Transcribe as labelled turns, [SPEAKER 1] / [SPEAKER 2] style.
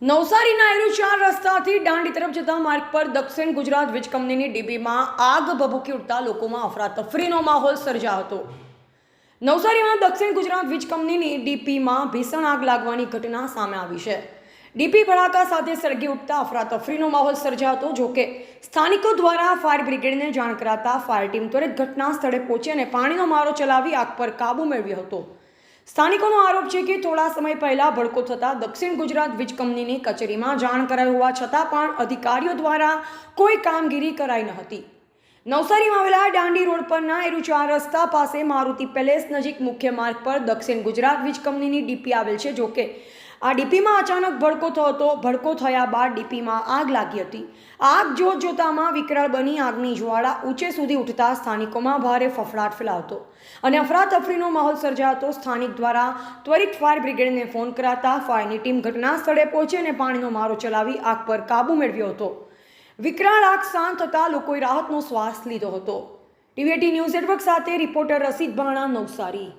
[SPEAKER 1] નવસારીના એરુચાર રસ્તાથી દાંડી તરફ જતા માર્ગ પર દક્ષિણ ગુજરાત વીજ કંપનીની ડીબીમાં આગ ભભૂકી ઉઠતા લોકોમાં અફરાતફરીનો માહોલ સર્જાયો હતો। નવસારીમાં દક્ષિણ ગુજરાત વીજ કંપનીની ડીપીમાં ભીષણ આગ લાગવાની ઘટના સામે આવી છે। ડીપી ભડાકા સાથે સળગી ઉઠતા અફરાતફરીનો માહોલ સર્જાયો હતો। જોકે સ્થાનિકો દ્વારા ફાયર બ્રિગેડને જાણ કરાતા ફાયર ટીમ ત્વરિત ઘટના સ્થળે પહોંચી અને પાણીનો મારો ચલાવી આગ પર કાબૂ મેળવ્યો હતો। સ્થાનિકોનો આરોપ છે કે થોડા સમય પહેલા ભડકો થતાં દક્ષિણ ગુજરાત વીજ કંપનીની કચેરીમાં જાણ કરાઈ હોવા છતાં પણ અધિકારીઓ દ્વારા કોઈ કામગીરી કરાઈ ન હતી। નવસારીમાં આવેલા દાંડી રોડ પરના એરુચાર રસ્તા પાસે મારુતિ પેલેસ નજીક મુખ્ય માર્ગ પર દક્ષિણ ગુજરાત વીજ કંપનીની ડીપી આવેલ છે। જોકે આ ડીપીમાં અચાનક ભડકો થયો હતો। ભડકો થયા બાદ ડીપીમાં આગ લાગી હતી। આગ જોતામાં વિકરાળ બની આગની જ્વાળા ઊંચે સુધી ઉઠતા સ્થાનિકોમાં ભારે ફફડાટ ફેલાયો અને અફરાતફરીનો માહોલ સર્જાયો હતો। સ્થાનિક દ્વારા ત્વરિત ફાયર બ્રિગેડને ફોન કરાતા ફાયરની ટીમ ઘટના સ્થળે પહોંચી અને પાણીનો મારો ચલાવી આગ પર કાબૂ મેળવ્યો હતો। વિકરાળ આગ શાંત થતાં લોકોએ રાહતનો શ્વાસ લીધો હતો। ટીવી18 ન્યૂઝ નેટવર્ક સાથે રિપોર્ટર રસીદ ભાણા, નવસારી।